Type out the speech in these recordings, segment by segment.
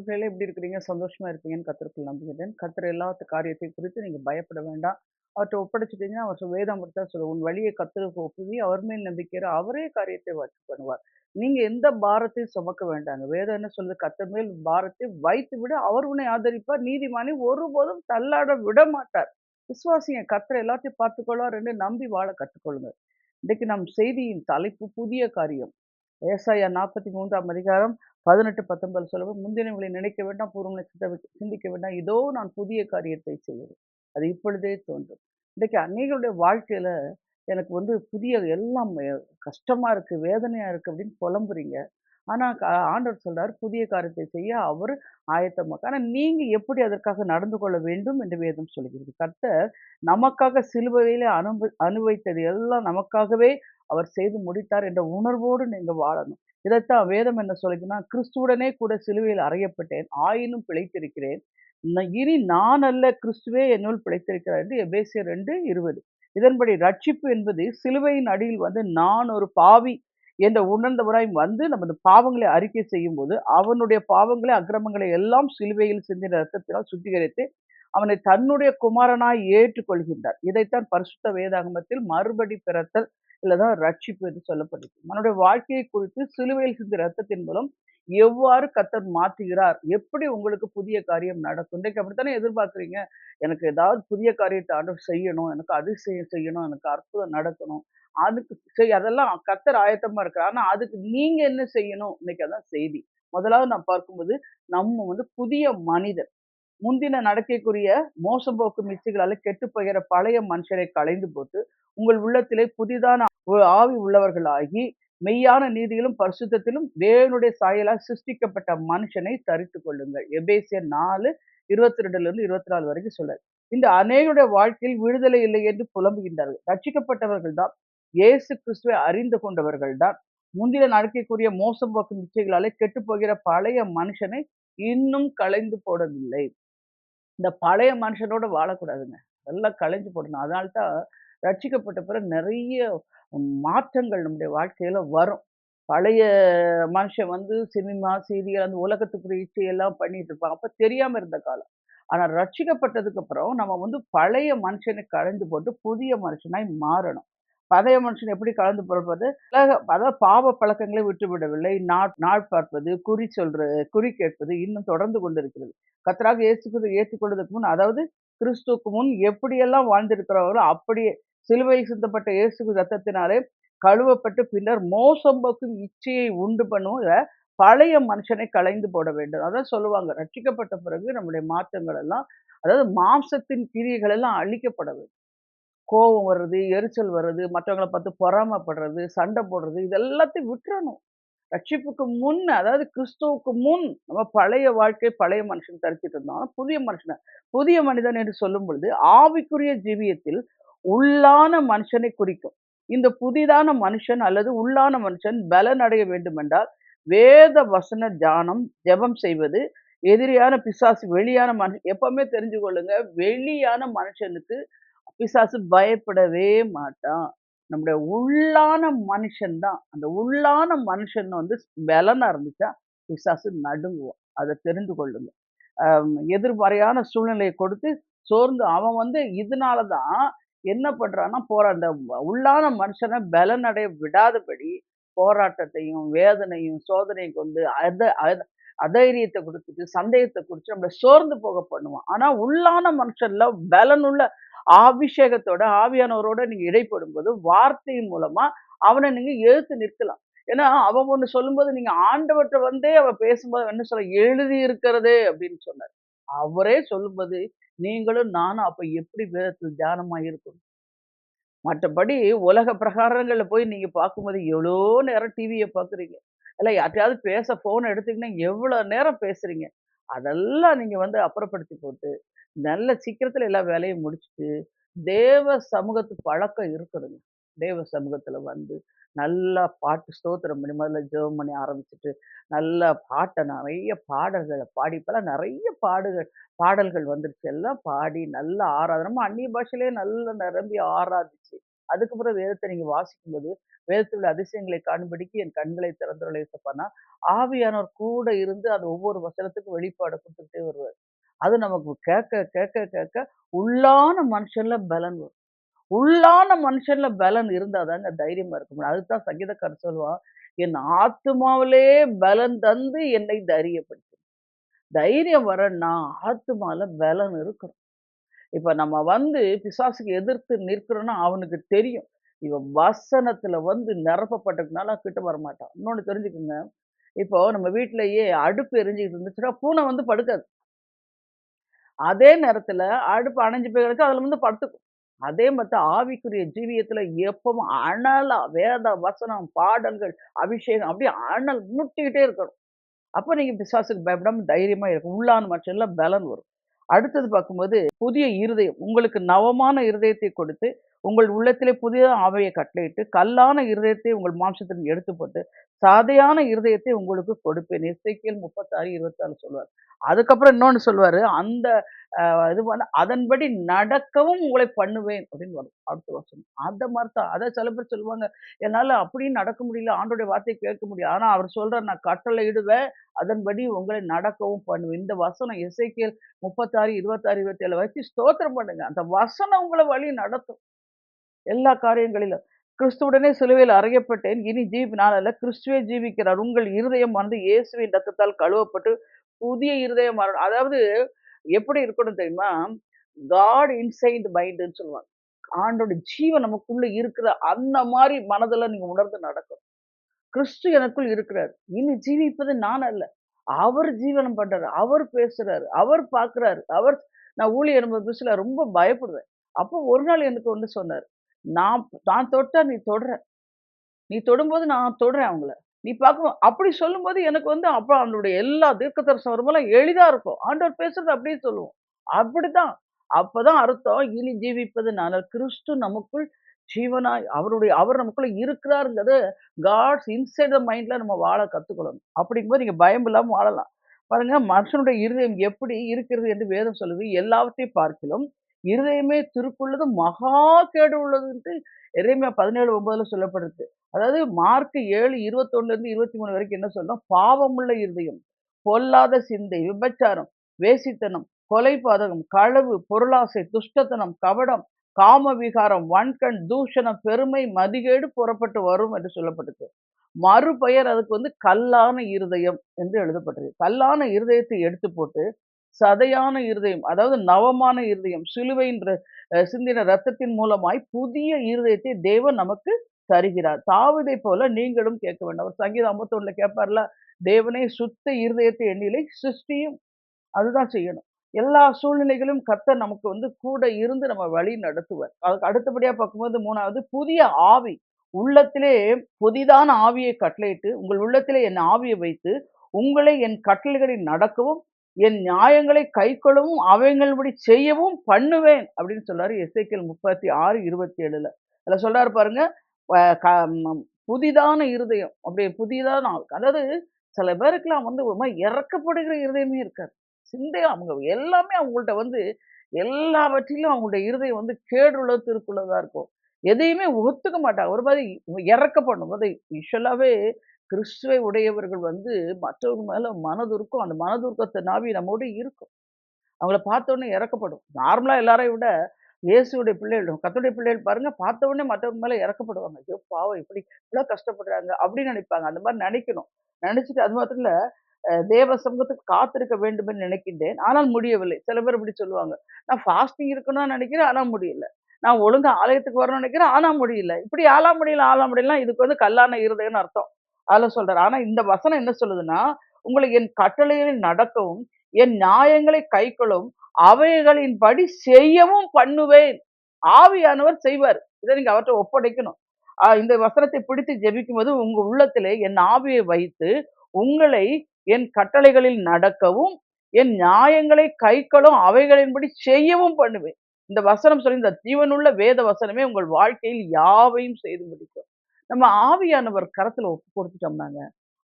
நண்பர்களே எப்படி இருக்கிறீங்க? சந்தோஷமா இருப்பீங்கன்னு கர்த்தருக்குள் நம்புகிறேன். கர்த்தர் எல்லாத்து காரியத்தை குறித்து நீங்க பயப்பட வேண்டாம். அவர்ட்ட ஒப்படைச்சுட்டீங்கன்னா, அவர் வேதம் அப்படித்தான் சொல்லும். உன் வழியை கர்த்தருக்கு ஒப்புவி, அவர் மேல் நம்பிக்கை இரு, அவரே காரியத்தை வாய்க்க பண்ணுவார். நீங்க எந்த பாரத்தையும் சுமக்க வேண்டாங்க. வேதம் என்ன சொல்லுது? கர்த்தர் மேல் பாரத்தை வைத்து விடு, அவர் உன்னை ஆதரிப்பார். நீதிமானை ஒருபோதும் தள்ளாட விடமாட்டார். விசுவாசிங்க, கர்த்தர் எல்லாத்தையும் பார்த்துக்கொள்வார் என்று நம்பி வாழ கற்றுக்கொள்ளுங்க. இன்னைக்கு நம் செய்தியின் தலைப்பு புதிய காரியம். ஏசாயா 43ஆம் அதிகாரம் 18, 19 சொல்லும்போது, "முந்தினவைகளை நினைக்க வேண்டாம், பூர்வங்களை சிந்திக்க வேண்டாம். இதோ நான் புதிய காரியத்தை செய்கிறேன். அது இப்பொழுதே தோன்றும்." இன்றைக்கு அநேகருடைய வாழ்க்கையில எனக்கு புதிய எல்லாம் கஷ்டமா இருக்கு, வேதனையா இருக்கு அப்படின்னு புலம்புறீங்க. ஆனா ஆண்டவர் சொல்றாரு, புதிய காரியத்தை செய்ய அவர் ஆயத்தமாக்க. ஆனா நீங்க எப்படி அதற்காக நடந்து கொள்ள வேண்டும் என்று வேதம் சொல்கிறது. கர்த்தர் நமக்காக சிலுவையிலே அனுபவித்தது எல்லாம் நமக்காகவே அவர் செய்து முடித்தார் என்ற உணர்வோடு நீங்க வாழணும். இதைத்தான் வேதம் என்ன சொல்லுதுன்னா, கிறிஸ்துவுடனே கூட சிலுவையில் அறையப்பட்டேன், ஆயினும் பிழைத்திருக்கிறேன். இனி நான் அல்ல, கிறிஸ்துவே என்னுள் பிழைத்திருக்கிறார் என்று எபேசியர் 2:20. இதன்படி ரட்சிப்பு என்பது சிலுவையின் அடியில் நான் ஒரு பாவி என்ற உணர்ந்தவராய் நமது பாவங்களை அறிக்கை செய்யும்போது, அவனுடைய பாவங்களை, அக்கிரமங்களை எல்லாம் சிலுவையில் சிந்தின இரத்தத்தினால் சுத்திகரித்து, அவனை தன்னுடைய குமாரனாய் ஏற்றுக்கொள்கின்றார். இதைத்தான் பரிசுத்த வேதாகமத்தில் மறுபடி பிறத்தல் இல்லதான் ரட்சிப்பு என்று சொல்லப்பட்டிருக்கு. நம்முடைய வாழ்க்கையை குறித்து சிலுவையில் சிந்திய இரத்தத்தின் மூலம் எவ்வாறு கர்த்தர் மாற்றுகிறார்? எப்படி உங்களுக்கு புதிய காரியம் நடக்கும்? இன்றைக்கு அப்படித்தானே எதிர்பார்க்கிறீங்க. எனக்கு ஏதாவது புதிய காரியத்தை ஆண்டவர் செய்யணும். எனக்கு அதிசயம் செய்யணும். எனக்கு அற்புதம் நடக்கணும். அதுக்கு அதெல்லாம் கர்த்தர் ஆயத்தமா இருக்கிறார். ஆனா அதுக்கு நீங்க என்ன செய்யணும்? இன்னைக்கு அதான் செய்தி. முதலாவது நான் பார்க்கும்போது, நம்ம புதிய மனிதர். முந்தின நடக்கைக்குரிய மோசம் போக்கும் இச்சைகளால கெட்டுப் போகிற பழைய மனுஷரை களைந்து போட்டு, உங்கள் உள்ளத்திலே புதிதான ஆவி உள்ளவர்களாகி, மெய்யான நீதியிலும் பரிசுத்தத்திலும் தேவனுடைய சாயலால் சிருஷ்டிக்கப்பட்ட மனுஷனை தரித்துக் கொள்ளுங்கள். எபேசியர் 4:22 24 வரைக்கும் சொல்றாரு. இந்த அநேகருடைய வாழ்க்கையில் விடுதலை இல்லை என்று புலம்புகின்றார்கள். ரட்சிக்கப்பட்டவர்கள் தான், இயேசு கிறிஸ்துவை அறிந்து கொண்டவர்கள் தான், முந்தின நடக்கைக்குரிய மோசம் போக்கும் இச்சைகளாலே கெட்டுப் போகிற பழைய மனுஷனை இன்னும் களைந்து போடவில்லை. இந்த பழைய மனுஷனோட வாழக்கூடாதுங்க. எல்லாம் களைஞ்சு போடணும். அதனால தான் ரட்சிக்கப்பட்ட பிறகு நெறைய மாற்றங்கள் நம்முடைய வாழ்க்கையில வரும். பழைய மனுஷன் சினிமா, சீரியல் அந்த உலகத்துக்குரிய இச்சையெல்லாம் பண்ணிட்டு இருப்பான். அப்ப தெரியாம இருந்த காலம். ஆனா ரட்சிக்கப்பட்டதுக்கு அப்புறம் நம்ம பழைய மனுஷனை களைந்து போட்டு புதிய மனுஷனாய் மாறணும். பழைய மனுஷன் எப்படி கலந்து போறது? அதாவது பாவ பழக்கங்களை விட்டுவிடவில்லை. நாள் பார்ப்பது, குறி கேட்பது இன்னும் தொடர்ந்து கொண்டிருக்கிறது. கர்த்தராகிய இயேசு கிறிஸ்துவை ஏற்றுக்கொள்வதற்கு முன், அதாவது கிறிஸ்துவுக்கு முன் எப்படியெல்லாம் வாழ்ந்திருக்கிறார்களோ அப்படியே சிலுவையில் சிந்தப்பட்ட இயேசு ரத்தத்தினாலே கழுவப்பட்டு பின்னர் மோசம் போக்கும் இச்சையை உண்டு பண்ணுகிற பழைய மனுஷனை களைந்து போட வேண்டும். அதான் சொல்லுவாங்க. ரட்சிக்கப்பட்ட பிறகு நம்முடைய மாற்றங்கள் எல்லாம், அதாவது மாம்சத்தின் கிரியைகள் எல்லாம் அழிக்கப்பட வேண்டும். கோவம் வர்றது, எரிச்சல் வர்றது, மற்றவங்கள பார்த்து பொறாமைப்படுறது, சண்டை போடுறது, இது எல்லாத்தையும் விட்டுறணும். ரட்சிப்புக்கு முன், அதாவது கிறிஸ்துவுக்கு முன் நம்ம பழைய வாழ்க்கை, பழைய மனுஷன் தரிச்சிட்டு இருந்தோம். ஆனா புதிய மனிதன் என்று சொல்லும் பொழுது, ஆவிக்குரிய ஜீவியத்தில் உள்ளான மனுஷனை குறிக்கும். இந்த புதிதான மனுஷன் அல்லது உள்ளான மனுஷன் பலன் அடைய வேண்டுமென்றால், வேத வசன தியானம், ஜெபம் செய்வது, எதிரியான பிசாசு வெளியான மனுஷன் எப்பவுமே தெரிஞ்சு கொள்ளுங்க, வெளியான மனுஷனுக்கு பிசாசு பயப்படவே மாட்டான். நம்முடைய உள்ளான மனுஷன் தான். அந்த உள்ளான மனுஷன் பெலனா இருந்துச்சா, பிசாசு நடுங்குவான். அத தெரிந்து கொள்ளுங்க. எதிர்மறையான சூழ்நிலையை கொடுத்து சோர்ந்து அவன் இதனால தான் என்ன பண்றான்னா, அந்த உள்ளான மனுஷன பெலனடைய விடாதபடி போராட்டத்தையும், வேதனையும், சோதனையும் கொண்டு அதைரியத்த குடுத்துட்டு, சந்தேகத்த குடுத்து நம்மள சோர்ந்து போக பண்ணுவான். ஆனா உள்ளான மனுஷன்ல பெலனுள்ள அபிஷேகத்தோட, ஆவியானவரோட நீங்க இடைப்படும்போது, வார்த்தையின் மூலமா அவன நீங்க எதிர்த்து நிற்கலாம். ஏன்னா, அவன் ஒண்ணு சொல்லும்போது, நீங்க ஆண்டவர்ட்ட அவன் பேசும்போது என்ன சொல்ல, "எழுதி இருக்கிறதே" அப்படின்னு சொன்னாரு. அவரே சொல்லும்போது, நீங்களும் நானும் அப்ப எப்படி வேதத்தில் தியானமா இருக்கணும்? மற்றபடி உலக பிரகாரங்கள்ல போய் நீங்க பார்க்கும்போது, எவ்வளோ நேரம் டிவிய பார்க்குறீங்க. இல்ல யார்ட்டயாவது ஃபோன் எடுத்தீங்கன்னா, எவ்வளோ நேரம் பேசுறீங்க. அதெல்லாம் நீங்க அப்புறப்படுத்தி போட்டு, நல்ல சீக்கிரத்துல எல்லா வேலையும் முடிச்சுட்டு, தேவ சமூகத்து பழக்கம் இருக்கணுங்க. தேவ சமூகத்துல நல்லா பாட்டு ஸ்தோத்திரம் பண்ணி, முதல்ல ஜெபம் பண்ணி ஆரம்பிச்சுட்டு, நல்லா நெறைய பாடல்கள பாடி இப்பலாம் நெறைய பாடல்கள் வந்துருச்சு. எல்லாம் பாடி நல்லா நம்ம அந்நிய பாஷையிலேயே நல்லா நிரம்பி ஆராதிச்சு, அதுக்கப்புறம் வேதத்தை நீங்க வாசிக்கும்போது, வேதத்தில் உள்ள அதிசயங்களை காணும்படிக்கு என் கண்களை திறந்தருள இயேசப்பான்னா, ஆவியானவர் கூட இருந்து அது ஒவ்வொரு வசனத்துக்கும் வெளிப்பாட குடுத்துக்கிட்டே வருவாரு. அது நமக்கு கேட்க, கேட்க, கேட்க உள்ளான மனுஷன்ல பலன் வரும். உள்ளான மனுஷன்ல பலன் இருந்தா தாங்க தைரியமா இருக்க முடியும். அதுதான் சங்கீதக்காரர் சொல்லுவான், "என் ஆத்துமாவிலே பலன் தந்து என்னை தைரியப்படுத்து." தைரியம் வரன்னா ஆத்துமால பலன் இருக்கணும். இப்ப நம்ம பிசாசுக்கு எதிர்த்து நிற்கிறோம்னா அவனுக்கு தெரியும். இவன் வசனத்துல நிரப்பப்பட்டதுனால கிட்ட வரமாட்டான். இன்னொன்னு தெரிஞ்சுக்கங்க. இப்போ நம்ம வீட்லயே அடுப்பு எரிஞ்சுகிட்டு இருந்துச்சுன்னா, பூனை படுக்காது. அதே நேரத்துல அடுப்பு அணைஞ்சு போய் கிடக்கு, அதுல படுத்துக்கும். அதே மாரி தான் ஆவிக்குரிய ஜீவியத்துல எப்பவும் அனலா வேத வசனம், பாடல்கள், அபிஷேகம் அப்படியே அனல் மூட்டிக்கிட்டே இருக்கணும். அப்ப நீங்க பிசாசுக்கு பயப்படாம தைரியமா இருக்கும். உள்ளான மனுஷன்ல பலன் வரும். அடுத்தது பார்க்கும்போது, புதிய இருதயம். உங்களுக்கு நவமான இருதயத்தை கொடுத்து, உங்கள் உள்ளத்திலே புதிய ஆவியை கட்டளையிட்டு, கல்லான இருதயத்தை உங்கள் மாம்சத்திலிருந்து எடுத்து போட்டு, சதையான இருதயத்தை உங்களுக்கு கொடுப்பேன். எசேக்கியேல் 36:24 சொல்லுவார். அதுக்கப்புறம் இன்னொன்னு சொல்லுவாரு. அந்த அ இது அதன்படி நடக்கவும் உங்களை பண்ணுவேன் அப்படின்னு வரும். அடுத்த வசனம். அந்த மாரி தான். அதான் சில பேர் சொல்லுவாங்க, என்னால அப்படியும் நடக்க முடியல. ஆண்டவருடைய வார்த்தைய கேட்க முடியல. ஆனா அவர் சொல்றார், நான் கட்டளையிடுவேன். அதன்படி உங்களை நடக்கவும் பண்ணுவேன். இந்த வசனம் எசேக்கியேல் 36, 26, 27 வச்சு ஸ்தோத்திரம் பண்ணுங்க. அந்த வசனம் உங்கள வழி நடத்தும். எல்லா காரியங்களிலும். கிறிஸ்துவுடனே சிலுவையில் அறையப்பட்டேன். இனி நான் அல்ல, கிறிஸ்துவே ஜீவிக்கிறார். உங்கள் இருதயம் இயேசுவின் ரத்தத்தால் கழுவப்பட்டு புதிய இருதயம் மாறணும். அதாவது எப்படி இருக்கணும் தெரியுமா? காட் இன்சைட் மைண்ட்ன்னு சொல்லுவாங்க. ஆண்டோட ஜீவன் நமக்குள்ள இருக்கிற அந்த மாரி மனதுல நீங்க உணர்ந்து நடக்கணும். கிறிஸ்து எனக்குள் இருக்கிறார். இனி ஜீவிப்பது நான் அல்ல. அவர் ஜீவனம் பண்றாரு. அவர் பேசுறாரு. அவர் பார்க்கிறாரு. நான் ஊழியர் புதுசுல ரொம்ப பயப்படுவேன். அப்போ ஒரு நாள் எனக்கு சொன்னாரு. நான் நான் தொட்டா நீ தொடுற. நீ தொடும்போது நான் தொடுறேன் அவங்கள. நீ பார்க்கும் அப்படி சொல்லும்போது எனக்கு அப்ப அவனுடைய எல்லா தீர்க்கதரிசனம் வரும்போதெல்லாம் எளிதா இருக்கும். ஆண்டவர் பேசுறது அப்படியே சொல்லுவோம். அப்படித்தான். அப்பதான் அர்த்தம் இனி ஜீவிப்பது நான் அல்ல. கிறிஸ்து நமக்குள் ஜீவனாய் அவர் நமக்குள்ள இருக்கிறாருங்கிறத காட்ஸ் இன்சைட் த மைண்ட்ல நம்ம வாழ கத்துக்கணும். அப்படிங்கும்போது நீங்க பயம் இல்லாம வாழலாம். பாருங்க மனுஷனுடைய இருதயம் எப்படி இருக்கிறது என்று வேதம் சொல்லுது. எல்லாவற்றையும் பார்க்கிலும் இருதயமே திருக்குள்ளது மகா கேடு உள்ளதுன்ட்டு எரேமியா 17:9 சொல்லப்படுது. அதாவது மார்க் 7:21 23 வரைக்கும் என்ன சொல்றோம்? பாவமுள்ள இருதயம், பொல்லாத சிந்தை, விபச்சாரம், வேசித்தனம், கொலை பாதகம், களவு, பொருளாசை, துஷ்டத்தனம், கபடம், காம விகாரம், வன்கண், தூஷணம், பெருமை, மதிகேடு புறப்பட்டு வரும் என்று சொல்லப்பட்டது. மறுபெயர் அதுக்கு கல்லான இருதயம் என்று எழுதப்பட்டது. கல்லான இருதயத்தை எடுத்து போட்டு சதையான இருதயம், அதாவது நவமான இருதயம், சிலுவையின் சிந்தின ரத்தத்தின் மூலமாய் புதிய இருதயத்தை தேவன் நமக்கு தருகிறார். தாவீதைப் போல நீங்களும் கேட்க வேண்டும். அவர் சங்கீதம் 51 கேட்பார்ல, தேவனே சுத்த இருதயத்தை என்னிலே சிருஷ்டியும். அதுதான் செய்யணும். எல்லா சூழ்நிலைகளிலும் கர்த்தர் நமக்கு கூட இருந்து நம்ம வழி நடத்துவார். அதுக்கு அடுத்தபடியா பார்க்கும்போது 3வது புதிய ஆவி. உள்ளத்திலே புதிதான ஆவியை கட்டளையிட்டு, உங்கள் உள்ளத்திலே என் ஆவியை வைத்து, உங்களை என் கட்டளைகளில் நடக்கவும், என் நியாயங்களை கைக்கொள்ளவும், அவைகளின்படி செய்யவும் பண்ணுவேன் அப்படின்னு சொல்றாரு எசேக்கியேல் 36:27. அதுல சொல்றாரு பாருங்க, ப க ம் புதிதான இருதயம். அப்படி புதிதான அதாவது சில பேருக்குலாம் ஒரு மாரி இறக்கப்படுகிற இருதயமே இருக்காது. சிந்தை அவங்க எல்லாமே அவங்கள்ட்ட எல்லாவற்றிலும் அவங்களுடைய இருதயம் கேடுள்ள திருக்குள்ளதா இருக்கும். எதையுமே ஒத்துக்க மாட்டாங்க. ஒரு மாரி இறக்கப்படணும். யூசுவலாவே கிறிஸ்துவை உடையவர்கள் மற்றவங்க மேல மனதுருக்கம், அந்த மனதுருக்கத்தின் ஆவி நம்மோட இருக்கும். அவங்கள பார்த்தோனே இறக்கப்படும். நார்மலா எல்லாரையும் விட இயேசுவுடைய பிள்ளைகள், கர்த்தருடைய பிள்ளைகள் பாருங்க, பார்த்த உடனே மற்றவங்க மேல இறக்கப்படுவாங்க. ஐயோ! பாவம் இவ்ளோ கஷ்டப்படுறாங்க அப்படின்னு நினைப்பாங்க. அந்த மாரி நினைக்கணும். நினைச்சுட்டு அது மாத்திரம் இல்ல, தேவ சமூகத்துக்கு காத்திருக்க வேண்டும் என்று நினைக்கின்றேன். ஆனால் முடியவில்லை. சில பேர் இப்படி சொல்லுவாங்க. நான் ஃபாஸ்டிங் இருக்கணும்னு நினைக்கிறேன். ஆனா முடியல. நான் ஒழுங்கா ஆலயத்துக்கு வரணும்னு நினைக்கிறேன். ஆனா முடியல. இப்படி ஆள முடியலன்னா இதுக்கு கல்லான இருதயம்னு அர்த்தம். அதுல சொல்றாரு. ஆனா இந்த வசனம் என்ன சொல்லுதுன்னா, உங்களை என் கட்டளைகளில் நடக்கவும், என் நியாயங்களை கைக்கொள்ளவும், அவைகளின்படி செய்யவும் பண்ணுவேன். ஆவியானவர் செய்வார். இத நீங்க அவர்ட்ட ஒப்படைக்கணும். இந்த வசனத்தை பிடித்து ஜெபிக்கும்போது உங்க உள்ளத்திலே என் ஆவியை வைத்து, உங்களை என் கட்டளைகளில் நடக்கவும், என் நியாயங்களை கைக்கொள்ளும் அவைகளின்படி செய்யவும் பண்ணுவேன். இந்த வசனம் சொல்லி இந்த ஜீவனுள்ள வேத வசனமே உங்கள் வாழ்க்கையில் யாவையும் செய்து முடிக்கும். நம்ம ஆவியானவர் கரத்துல ஒப்பு கொடுத்துட்டோம்னாங்க,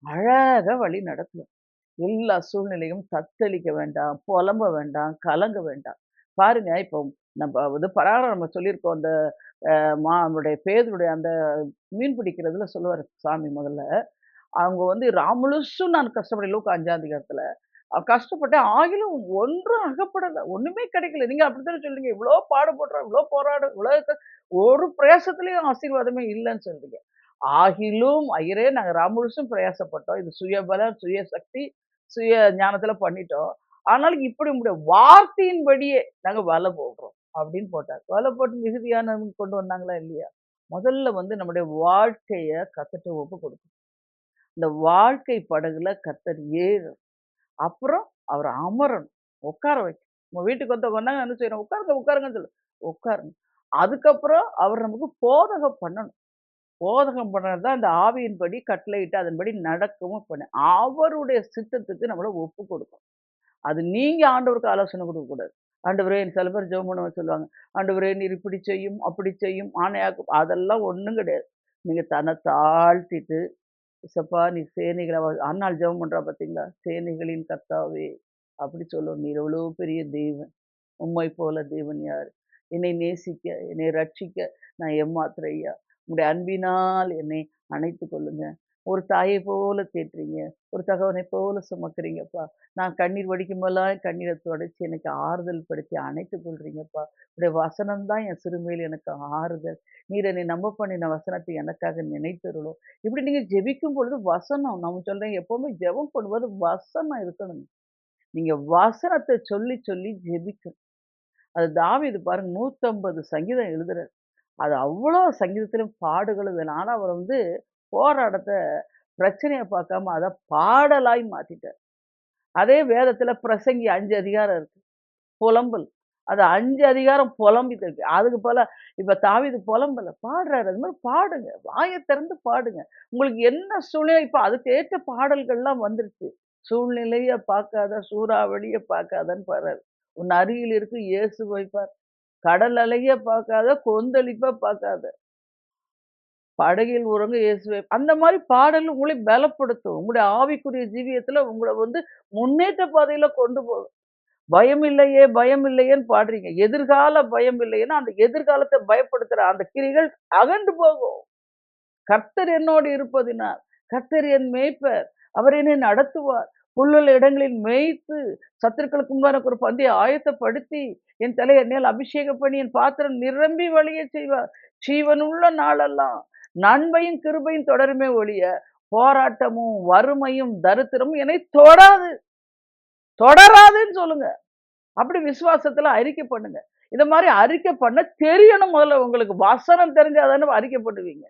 அழகா வழி நடத்துவார். எல்லா சூழ்நிலையும் தத்தளிக்க வேண்டாம், புலம்ப வேண்டாம், கலங்க வேண்டாம். பாருங்க இப்போ நம்ம பராமரம் நம்ம சொல்லியிருக்கோம். அந்த நம்முடைய பேதுருடைய அந்த மீன் பிடிக்கிறதுல சொல்லுவாரு சாமி முதல்ல. அவங்க ராம் முழுசும் நான் கஷ்டப்பட்டேன். லூக்கா 5ஆம் அதிகாரத்துல. கஷ்டப்பட்டேன். ஆகிலும் ஒன்றும் அகப்படல. ஒண்ணுமே கிடைக்கல. நீங்க அப்படித்தானே சொல்றீங்க. இவ்ளோ பாடுபடுறோம், இவ்ளோ போராடுறோம், ஒரு பிரயாசத்திலயும் ஆசீர்வாதமே இல்லன்னு சொல்றீங்க. ஆகிலும் ஐயரே நாங்க முழுசும் பிரயாசப்பட்டோம். இது சுயபலம், சுயசக்தி, சுய ஞானத்துல பண்ணிட்டோம். ஆனாலும் இப்படி உங்களுடைய வார்த்தையின்படியே நாங்க வலை போடுறோம் அப்படின்னு போட்டார். வலை போட்டு மிகுதியான கொண்டு வந்தாங்களா இல்லையா? முதல்ல நம்முடைய வாழ்க்கைய கர்த்தர்ட்ட ஒப்பு கொடுக்கணும். இந்த வாழ்க்கை படகுல கர்த்தர் ஏறணும். அப்புறம் அவர அமரணும். உட்கார வைக்கணும். உங்க வீட்டுக்கு வந்தாங்க என்ன செய்யணும்? உட்காருங்க, உட்காருங்கன்னு சொல்லு. உட்காருங்க. அதுக்கப்புறம் அவர் நமக்கு போதகம் பண்ணணும். போதகம் பண்றது தான் இந்த ஆவியின்படி கட்டளையிட்டு அதன்படி நடக்கவும் பண்ண. அவருடைய சித்தத்துக்கு நம்மள ஒப்பு கொடுக்கணும். அது நீங்க ஆண்டவருக்கு ஆலோசனை கொடுக்கக்கூடாது. ஆண்டவரே சில பேர் ஜெபம் பண்ணும்போது சொல்லுவாங்க. ஆண்டவரே நீர் இப்படி செய்யும், அப்படி செய்யும், ஆணையாக்கும். அதெல்லாம் ஒண்ணும் கிடையாது. நீங்க தன்னை தாழ்த்திட்டு, "இசப்பா நீர் சேனைகள" அன்னாள் ஜெபம் பண்றா பார்த்தீங்களா? "சேனைகளின் கர்த்தாவே" அப்படி சொல்லணும். "நீர் எவ்வளோ பெரிய தெய்வன். உம்மை போல தேவன் யார்? என்னை நேசிக்க, என்னை ரட்சிக்க நான் எம்மாத்திரம் ஐயா. உங்களுடைய அன்பினால் என்னை அணைத்துக் கொள்ளுங்க. ஒரு தாயை போல தேற்றுறீங்க. ஒரு தகவனை போல சுமக்கிறீங்கப்பா. நான் கண்ணீர் வடிக்கும்போதெல்லாம் கண்ணீரை துடைச்சு எனக்கு ஆறுதல் படுத்தி அணைத்துக் கொள்றீங்கப்பா. உடைய வசனம் தான் என் சிறுமையில் எனக்கு ஆறுதல். நீர் என்னை நம்ப பண்ணின வசனத்தை எனக்காக நினைத்தருளும். இப்படி நீங்க ஜெபிக்கும் பொழுது வசனம் நம்ம சொல்றேன் எப்பவுமே ஜெபம் பண்ணும்போது வசனம் இருக்கணுங்க. நீங்க வசனத்த சொல்லி சொல்லி ஜெபிக்கணும். அது தாவீது பாருங்க 150 சங்கீதம் எழுதுறாரு. அது அவ்வளோ சங்கீதத்திலும் பாடுகளும் வேணும். ஆனா அவர் போராட்டத்த பிரச்சனைய பார்க்காம அத பாடலாய் மாத்திட்டார். அதே வேதத்துல பிரசங்கி 5 அதிகாரம் இருக்கு. புலம்பல். அது 5 அதிகாரம் புலம்பிட்டு இருக்கு. அதுக்கு பதிலா இப்ப தாவீது புலம்பல, பாடுறாரு. அது மாரி பாடுங்க. வாய திறந்து பாடுங்க. உங்களுக்கு என்ன சூழ்நிலை இப்ப அதுக்கு ஏற்ற பாடல்கள்லாம் வந்துருச்சு. சூழ்நிலைய பார்க்காத, சூறாவளிய பார்க்காதன்னு பாடுறாரு. உன் அருகில் இருக்கு இயேசுவை பார். கடல் அலைய பார்க்காத, கொந்தளிப்ப பார்க்காத. படகில் உறங்க இயேசுவே அந்த மாரி பாடல் உங்களை பலப்படுத்தும். உங்களுடைய ஆவிக்குரிய ஜீவியத்துல உங்கள முன்னேற்ற பாதையில கொண்டு போகும். பயம் இல்லையே, பயம் இல்லையேன்னு பாடுறீங்க. எதிர்கால பயம் இல்லையேன்னா, அந்த எதிர்காலத்த பயப்படுத்துற அந்த கிரிகள் அகன்று போகும். கர்த்தர் என்னோடு இருப்பதினால், கர்த்தர் என் மேய்ப்பர். அவர் என்னை நடத்துவார். புல்லுள்ள இடங்களில் மேய்த்து, சத்துருக்களுக்கு முன்பாக எனக்கு ஒரு பந்தியை ஆயத்தப்படுத்தி, என் தலையை எண்ணெயால் அபிஷேகம் பண்ணி, என் பாத்திரம் நிரம்பி வழியச் செய்வார். ஜீவனுள்ள நாளெல்லாம் நன்மையும் கிருபையும் தொடருமே ஒழிய, போராட்டமும், வறுமையும், தரித்திரமும் என்னை தொடாது. தொடராதுன்னு சொல்லுங்க. அப்படி விசுவாசத்துல அறிக்கை பண்ணுங்க. இந்த மாரி அறிக்கை பண்ண தெரியணும் முதல்ல உங்களுக்கு. வசனம் தெரிஞ்சா தானே அறிக்கை பண்ணுவீங்க.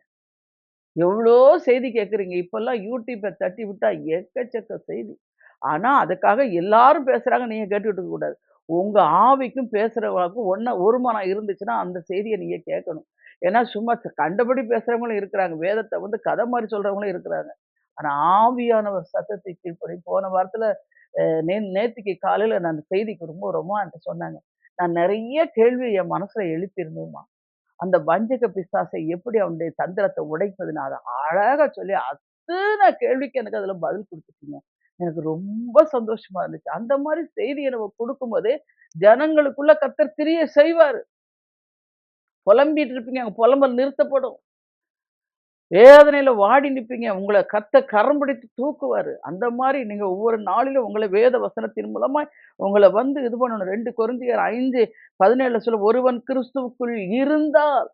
எவ்ளோ செய்தி கேட்குறீங்க. இப்பல்லாம் யூடியூப்ப தட்டி விட்டா எக்கச்சக்க செய்தி. ஆனா, அதுக்காக எல்லாரும் பேசுறாங்க, நீங்க கேட்டுட்டு இருக்கக்கூடாது. உங்க ஆவிக்கும் பேசுறவங்களுக்கும் ஒரு மனம் இருந்துச்சுன்னா, அந்த செய்திய நீங்க கேட்கணும். ஏன்னா, சும்மா கண்டபடி பேசுறவங்களும் இருக்கிறாங்க. வேதத்த கதை மாரி சொல்றவங்களும் இருக்கிறாங்க. ஆனா, ஆவியானவர் சத்தத்தை கீழ்ப்படி போன வாரத்துல நேத்திக்கு காலையில நான் அந்த செய்திக்கு ரொம்ப ரொம்ப என்ட்ட சொன்னாங்க. நான் நெறைய கேள்வி என் மனசுல எழுப்பியிருந்தேன்மா. அந்த வஞ்சக பிசாசை எப்படி அவனுடைய தந்திரத்த உடைப்பதுன்னு அத அழகா சொல்லி அத்தன கேள்விக்கு எனக்கு அதுல பதில் குடுத்துட்டீங்க. எனக்கு ரொம்ப சந்தோஷமா இருந்துச்சு. அந்த மாரி செய்திய நம்ம குடுக்கும்போதே, ஜனங்களுக்குள்ள கர்த்தர் கிரிய செய்வாரு. புலம்பிட்டு இருப்பீங்க. அங்க புலம்பல் நிறுத்தப்படும். வேதனையில வாடி நிப்பீங்க. உங்கள கர்த்தர் கரம் பிடித்து தூக்குவாரு. அந்த மாரி நீங்க ஒவ்வொரு நாளிலும் உங்கள வேத வசனத்தின் மூலமா உங்கள இது பண்ணணும். 2 கொரிந்தியர் 5:17 சொல்ல ஒருவன் கிறிஸ்துவுக்குள் இருந்தால்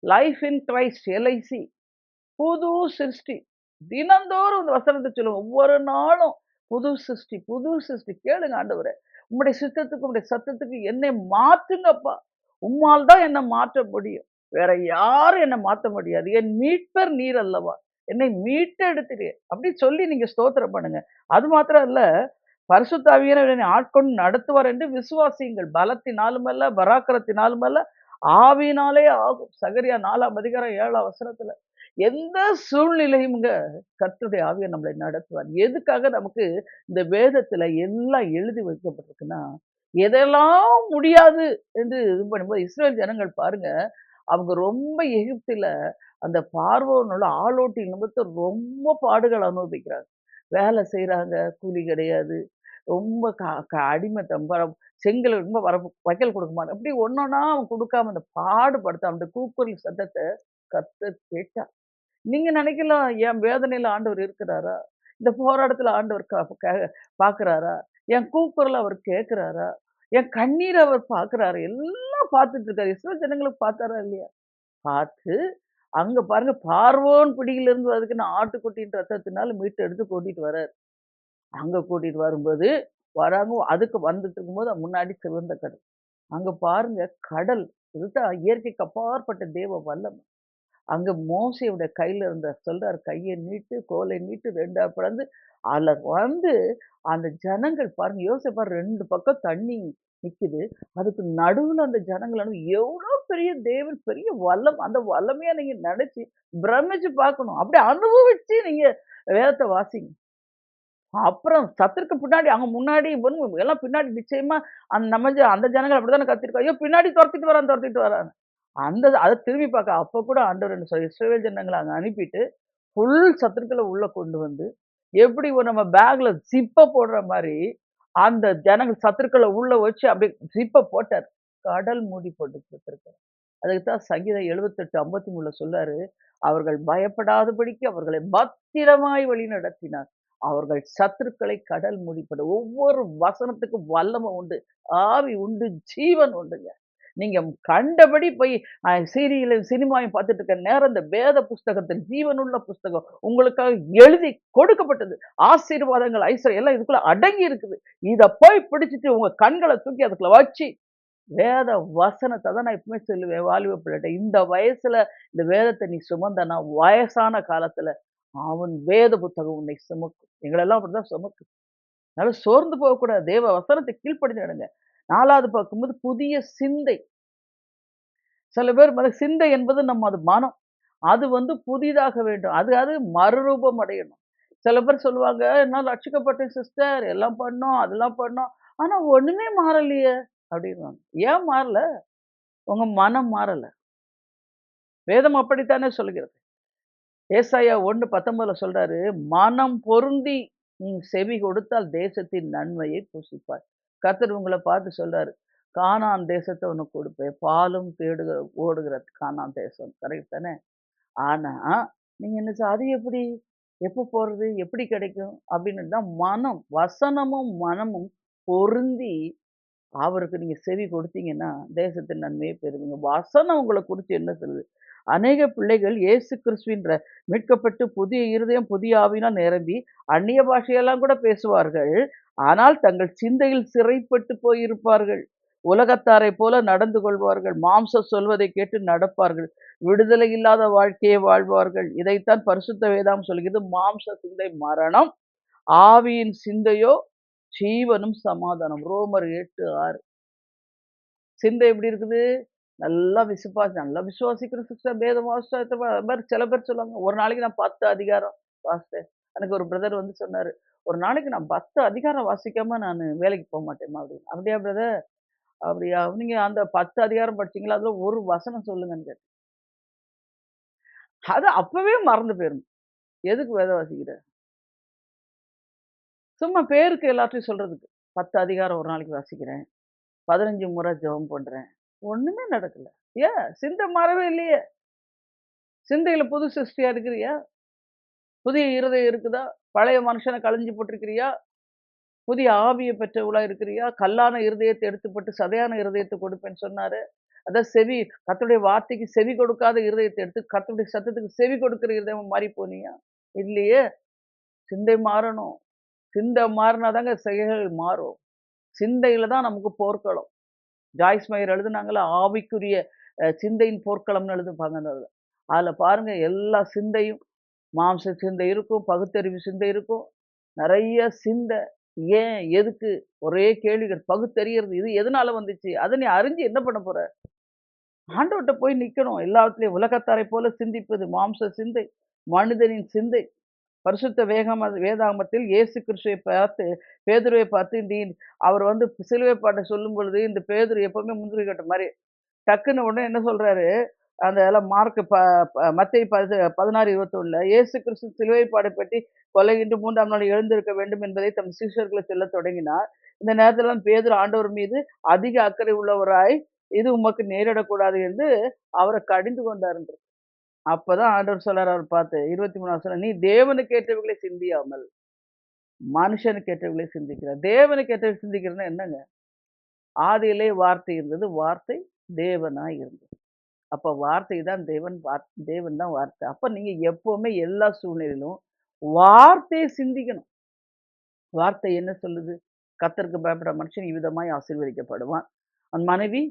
லைஃப் இன் கிரைஸ்ட் எல்ஐசி புது சிருஷ்டி. தினந்தோறும் இந்த வசனத்த சொல்லுங்க. ஒவ்வொரு நாளும் புது சிருஷ்டி, புது சிருஷ்டி. கேளுங்க ஆண்டவரே. உம்முடைய சித்தத்துக்கு, உம்முடைய சத்தத்துக்கு என்னை மாற்றுங்கப்பா. உம்மால் தான் என்ன மாற்ற முடியும். வேற யாரும் என்ன மாத்த முடியாது. என் மீட்பர் நீர் அல்லவா? என்னை மீட்டெடுத்தீரே. அப்படி சொல்லி நீங்க ஸ்தோத்திரம் பண்ணுங்க. அது மாத்திரம் இல்ல, பரிசுத்த ஆவியானவர் என்னை ஆட்கொண்டு நடத்துவார் என்று விசுவாசியுங்கள். பலத்தினாலும் அல்ல, பராக்கிரத்தினாலும் அல்ல, ஆவியினாலே ஆகும். சகரியா 4ஆம் அதிகாரம் 7ஆம் வசனத்துல. எந்த சூழ்நிலையும்ங்க கர்த்தருடைய ஆவியார் நம்மளை நடத்துவார். எதுக்காக நமக்கு இந்த வேதத்துல எல்லாம் எழுதி வைக்கப்பட்டிருக்குன்னா, எதெல்லாம் முடியாது என்று இது பண்ணும்போது இஸ்ரவேல் ஜனங்கள் பாருங்க, அவங்க ரொம்ப எகிப்தில அந்த பார்வோனோட ஆளோட்டி நிமித்தம் ரொம்ப பாடுகள் அனுபவிக்கிறாங்க. வேலை செய்றாங்க, கூலி கிடையாது. ரொம்ப க க அடிமைத்தனம் செங்கல் ரொம்ப வைக்கல் குடுக்க மாட்டான். இப்படி ஒண்ணொன்னா அவன் குடுக்காம அந்த பாடுபடுத்த அந்த கூக்குரல் சத்தத்த கர்த்தர் கேட்டார். நீங்க நினைக்கலாம், என் வேதனையில ஆண்டவர் இருக்கிறாரா? இந்த போராட்டத்துல ஆண்டவர் க க பார்க்கிறாரா? என் கூக்குரல அவர் கேட்கிறாரா? என் கண்ணீர அவர் பார்க்கிறாரு. எல்லாம் பார்த்துட்டு இருக்காரு. இஸ்ரவேல் ஜனங்களுக்கு பார்த்தாரா இல்லையா? பார்த்து, அங்க பாருங்க பார்வோன் பிடியிலிருந்து அதுக்குன்னு ஆட்டுக்குட்டியின் ரத்தத்தினால மீட்டு எடுத்து கூட்டிட்டு வராரு. அங்க கூட்டிட்டு வரும்போது, வராங்க அதுக்கு வந்துட்டு இருக்கும்போது முன்னாடி சிவந்த கடல். அங்க பாருங்க கடல். இதுதான் இயற்கைக்கு அப்பாற்பட்ட தேவ வல்லமை. அங்க மோசேயோட கையில இருந்த சொல்றாரு, "கைய நீட்டு, கோலை நீட்டு 2ஆ பிளந்து" அதுல வந்து அந்த ஜனங்கள் பாருங்க யோசிச்சு பாரு 2 பக்கம் தண்ணி நிக்குது. அதுக்கு நடுவுல அந்த ஜனங்கள் எவ்வளோ பெரிய தேவன், பெரிய வல்லம். அந்த வல்லமைய நீங்க நெனச்சு பிரமிச்சு பார்க்கணும். அப்படியே அனுபவிச்சு நீங்க வேதத்த வாசிங்க. அப்புறம் சத்துருக்கு பின்னாடி அங்க முன்னாடி எல்லாம் பின்னாடி நிச்சயமா அந்த ஜனங்கள் அப்படித்தானே கத்திருக்காங்க. ஐயோ! பின்னாடி தொரத்திட்டு வரான், தொரத்திட்டு வரான். அத திரும்பி பார்க்க அப்ப கூட ஆண்டவர் என்ன இஸ்ரவேல் ஜனங்கள அங்க அனுப்பிட்டு, ஃபுல் சத்துருக்கள உள்ள கொண்டு வந்து, எப்படி ஒரு நம்ம பேக்ல ஜிப்ப போடுற மாரி, அந்த ஜனங்கள் சத்துருக்கள உள்ள வச்சு அப்படியே ஜிப்ப போட்டாரு. கடல் மூடி போட்டுச்சு சத்துருக்கள. அதுக்கு தான் சங்கீதம் 78, 53ல சொல்றாரு, அவர்கள் பயப்படாதபடிக்கு அவர்களை பத்திரமாய் வழிநடத்தினார். அவர்கள் சத்துருக்களை கடல் மூடிப்படும். ஒவ்வொரு வசனத்துக்கும் வல்லமை உண்டு. ஆவி உண்டு. ஜீவன் உண்டுங்க. நீங்க கண்டபடி போய் சீரியலும் சினிமாவையும் பார்த்துட்டு இருக்க நேரம் இந்த வேத புஸ்தகத்தில் ஜீவனுள்ள புஸ்தகம் உங்களுக்காக எழுதி கொடுக்கப்பட்டது. ஆசீர்வாதங்கள், ஐஸ்வர்யம் எல்லாம் இதுக்குள்ள அடங்கி இருக்குது. இத போய் பிடிச்சிட்டு உங்க கண்கள தூக்கி அதுக்குள்ள வச்சு வேத வசனத்த தான் நான் எப்பவுமே சொல்லுவேன் வாலிப பிள்ளைட்ட. இந்த வயசுல இந்த வேதத்த நீ சுமந்தனா, வயசான காலத்துல அவன் வேத புத்தகம் உன்னை சுமக்கும். எங்களெல்லாம் அப்படிதான் சுமக்கும். அதனால சோர்ந்து போகக்கூடாது. தேவ வசனத்தை கீழ்ப்படிஞ்சு நடங்க. 4வது பார்க்கும்போது புதிய சிந்தை. சில பேர் சிந்தை என்பது நம்ம அது மனம். அது புதிதாக வேண்டும். அது அது மறுரூபம் அடையணும். சில பேர் சொல்லுவாங்க, "நான் ரட்சிக்கப்பட்டேன் சிஸ்டர். எல்லாம் பண்ணோம், அதெல்லாம் பண்ணோம். ஆனா ஒண்ணுமே மாறலையே" அப்படின்னுவாங்க. ஏன் மாறல? உங்க மனம் மாறல. வேதம் அப்படித்தானே சொல்கிறது. ஏசாயா 1:19ல சொல்றாரு, "மனம் பொருந்தி நீ செவி கொடுத்தால் தேசத்தின் நன்மையை புசிப்பாய்." கர்த்தர் உங்கள பார்த்து சொல்றாரு, "கானான் தேசத்த உனக்கு கொடுப்பேன். பாலும் ஓடுகிற கானான் தேசம்." கரெக்ட் தானே? ஆனா, நீங்க என்ன அது எப்படி? எப்ப போறது? எப்படி கிடைக்கும்? அப்படின்னு தான் மனம், வசனமும் மனமும் பொருந்தி அவருக்கு நீங்க செவி கொடுத்தீங்கன்னா, தேசத்தின் நன்மையை பெறுவீங்க. வசனம் உங்கள குறிச்சு என்ன சொல்லுது? அநேக பிள்ளைகள் இயேசு கிறிஸ்துவின் மீட்கப்பட்டு புதிய இருதயம், புதிய ஆவியினால் நிரம்பி, அந்நிய பாஷையெல்லாம் கூட பேசுவார்கள். ஆனால் தங்கள் சிந்தையில் சிறைப்பட்டு போயிருப்பார்கள். உலகத்தாரைப் போல நடந்து கொள்வார்கள். மாம்சம் சொல்வதை கேட்டு நடப்பார்கள். விடுதலை இல்லாத வாழ்க்கையை வாழ்வார்கள். இதைத்தான் பரிசுத்த வேதாகம் சொல்கிறது. மாம்ச சிந்தை மரணம், ஆவியின் சிந்தையோ ஜீவனும் சமாதானம். ரோமர் 8:6. சிந்தை எப்படி இருக்குது? நல்லா விசுவாசிக்கிறேன் சிஸ்டர். வேதம் வாசிச்சா சில பேர் சொல்லுவாங்க, ஒரு நாளைக்கு நான் 10 அதிகாரம் வாசிச்சேன். எனக்கு ஒரு பிரதர் சொன்னாரு, "ஒரு நாளைக்கு நான் 10 அதிகாரம் வாசிக்காம நானு வேலைக்கு போமாட்டேன்மா" அப்படின்னு. "அப்படியா பிரதர்? அப்படியா? நீங்க அந்த 10 அதிகாரம் படிச்சீங்களா? அதுல ஒரு வசனம் சொல்லுங்கன்னு" கேட்டேன். அது அப்பவே மறந்து போயிரும். எதுக்கு வேதம் வாசிக்கிற? சும்மா பேருக்கு எல்லாத்தையும் சொல்றதுக்கு. 10 அதிகாரம் ஒரு நாளைக்கு வாசிக்கிறேன். 15 முறை ஜெபம் பண்றேன். ஒண்ணுமே நடக்கல. ஏன்? சிந்தை மாறவே இல்லையே! சிந்தையில புது சிருஷ்டியா இருக்கிறியா? புதிய இருதயம் இருக்குதா? பழைய மனுஷன களைஞ்சு போட்டுருக்கிறியா? புதிய ஆவிய பெற்றவளா இருக்கிறியா? கல்லான இருதயத்த எடுத்து போட்டு சதையான இருதயத்த கொடுப்பேன்னு சொன்னாரு. அதான் கர்த்தருடைய வார்த்தைக்கு செவி கொடுக்காத இருதயத்த எடுத்து கர்த்தருடைய சத்தத்துக்கு செவி கொடுக்கிற இருதயமா மாறி போனியா? இல்லையே! சிந்தை மாறணும். சிந்தை மாறினா தாங்க செயல்கள் மாறும். சிந்தையில தான் நமக்கு போர்க்களம். ஜாய்ஸ் மயர் எழுதுனாங்கல்ல, ஆவிக்குரிய சிந்தையின் போர்க்களம்னு எழுதுப்பாங்க அதுல. அதுல பாருங்க எல்லா சிந்தையும் மாம்ச சிந்தை இருக்கும், பகுத்தறிவு சிந்தை இருக்கும். நெறைய சிந்தை. ஏன்? எதுக்கு? ஒரே கேள்விகள். பகுத்தறியறது. இது எதனால வந்துச்சு? அத நீ அறிஞ்சு என்ன பண்ண போற? ஆண்டவர்ட்ட போய் நிக்கணும். எல்லாத்துலயும் உலகத்தாரைப் போல சிந்திப்பது மாம்ச சிந்தை, மனிதனின் சிந்தை. பரிசுத்த வேதாகமத்தில் இயேசு கிறிஸ்துவை பார்த்து, பேதுருவை பார்த்து அவர் சிலுவை பாட்ட சொல்லும்பொழுது, இந்த பேதுரு எப்பவுமே முந்திரி கொட்டை மாரி. டக்குன்னு உடனே என்ன சொல்றாரு? அந்த எல்லாம் மார்க் மத்தேயு 16:21 இயேசு கிறிஸ்து சிலுவை பாடுபட்டு கொலையின்றி 3ஆம் நாள் எழுந்திருக்க வேண்டும் என்பதை தம் சீஷர்களை சொல்லத் தொடங்கினார். இந்த நேரத்துல பேதுரு ஆண்டவர் மீது அதிக அக்கறை உள்ளவராய், இது உமக்கு நேரிடக்கூடாது என்று அவரை கடிந்து கொண்டார். அப்பதான் ஆண்டவர் சொல்றாரு அவர் பார்த்து 23 வசனம், நீ தேவனுக்கு ஏற்றவைகளை சிந்தியாமல் மனுஷனுக்கு ஏற்றவைகளை சிந்திக்கிறார். தேவனுக்கு ஏற்றவை சிந்திக்கிறதுன்னா என்னங்க? ஆதியிலே வார்த்தை இருந்தது, வார்த்தை தேவனாய் இருந்தது. அப்ப வார்த்தை தான் தேவன், தேவன் தான் வார்த்தை. அப்ப நீங்க எப்பவுமே எல்லா சூழ்நிலையிலும் வார்த்தையை சிந்திக்கணும். வார்த்தை என்ன சொல்லுது? கர்த்தருக்கு பயப்படுற மனுஷன் இவ்விதமாய் ஆசீர்வதிக்கப்படுவான். அவன் மனைவி